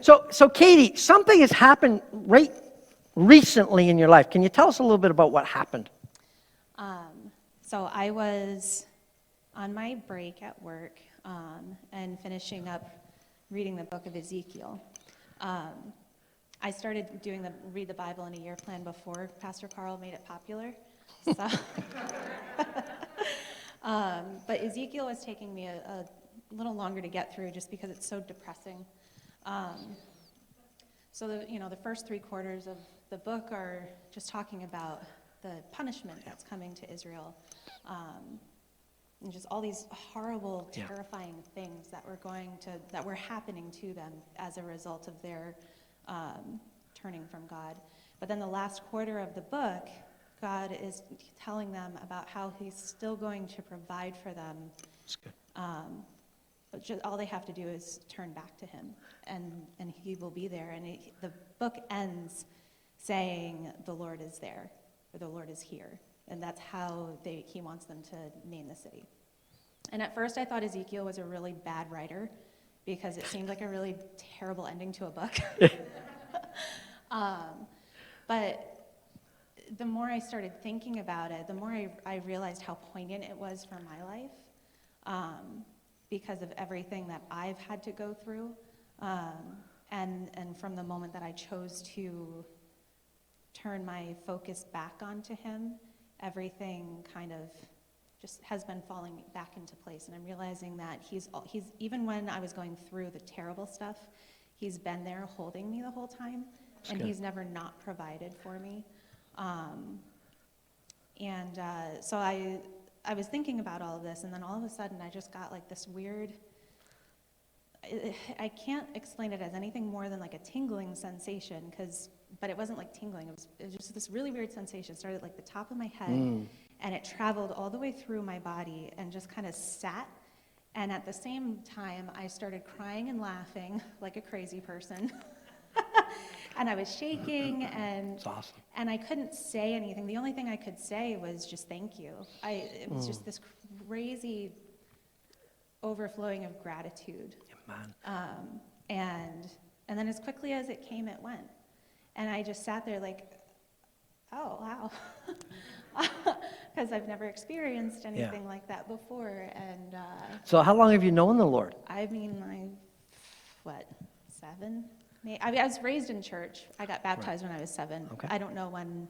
So Caitie, something has happened right recently in your life. Can you tell us a little bit about what happened? So I was on my break at work and finishing up reading the book of Ezekiel. I started read the Bible in a year plan before Pastor Carl made it popular. So, but Ezekiel was taking me a little longer to get through just because it's so depressing. So the first 3 quarters of the book are just talking about the punishment that's coming to Israel, and just all these horrible, terrifying things that were happening to them as a result of their turning from God. But then the last quarter of the book, God is telling them about how He's still going to provide for them. That's good. But all they have to do is turn back to Him, and He will be there. And the book ends saying, "The Lord is there," or "The Lord is here," and that's how He wants them to name the city. And at first, I thought Ezekiel was a really bad writer because it seemed like a really terrible ending to a book. But the more I started thinking about it, the more I realized how poignant it was for my life. Because of everything that I've had to go through, and from the moment that I chose to turn my focus back onto Him, everything kind of just has been falling back into place. And I'm realizing that he's even when I was going through the terrible stuff, He's been there holding me the whole time, and He's never not provided for me. So I was thinking about all of this, and then all of a sudden I just got like this weird, I can't explain it as anything more than like a tingling sensation, but it wasn't like tingling, it was just this really weird sensation. It started at like the top of my head, and it traveled all the way through my body and just kind of sat. And at the same time, I started crying and laughing like a crazy person. And I was shaking, and That's awesome. And I couldn't say anything. The only thing I could say was just thank you. It was just this crazy overflowing of gratitude. And then as quickly as it came, it went. And I just sat there like, oh, wow. Because I've never experienced anything like that before. And So how long have you known the Lord? I mean, 7? I was raised in church. I got baptized when I was 7. Okay. I don't know when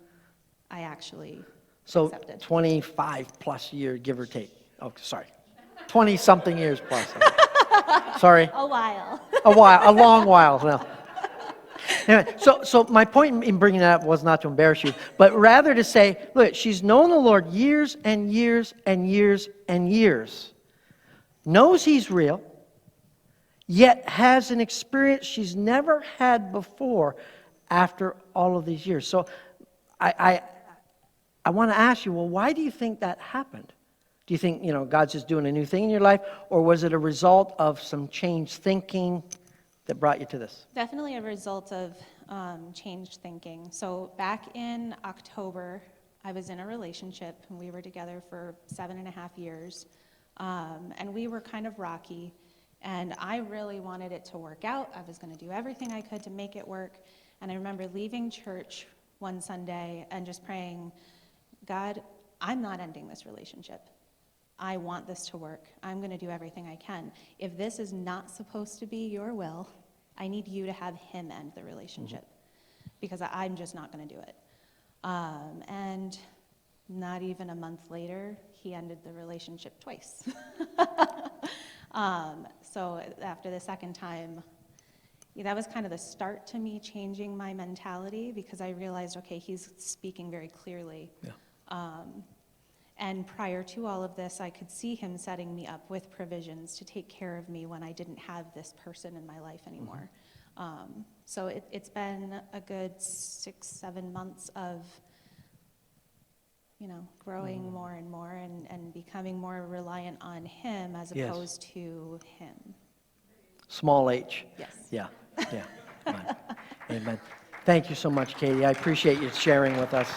I actually So accepted. 25 plus years, give or take. Oh, sorry. 20-something years plus. Sorry. A while. A long while. No. Anyway, so my point in bringing that up was not to embarrass you, but rather to say, look, she's known the Lord years and years and years and years, knows He's real, yet has an experience she's never had before after all of these years. So I want to ask you, well, why do you think that happened? Do you think, God's just doing a new thing in your life, or was it a result of some changed thinking that brought you to this? Definitely a result of changed thinking. So back in October, I was in a relationship, and we were together for 7.5 years, and we were kind of rocky. And I really wanted it to work out. I was going to do everything I could to make it work. And I remember leaving church one Sunday and just praying, God, I'm not ending this relationship. I want this to work. I'm going to do everything I can. If this is not supposed to be your will, I need you to have Him end the relationship, because I'm just not going to do it. And not even a month later, He ended the relationship twice. So after the second time, that was kind of the start to me changing my mentality, because I realized, okay, He's speaking very clearly. Yeah. And prior to all of this, I could see Him setting me up with provisions to take care of me when I didn't have this person in my life anymore. So it's been a good 6-7 months of growing more and more and becoming more reliant on Him as opposed to him. Small H. Yes. Yeah. Amen. Thank you so much, Caitie. I appreciate you sharing with us.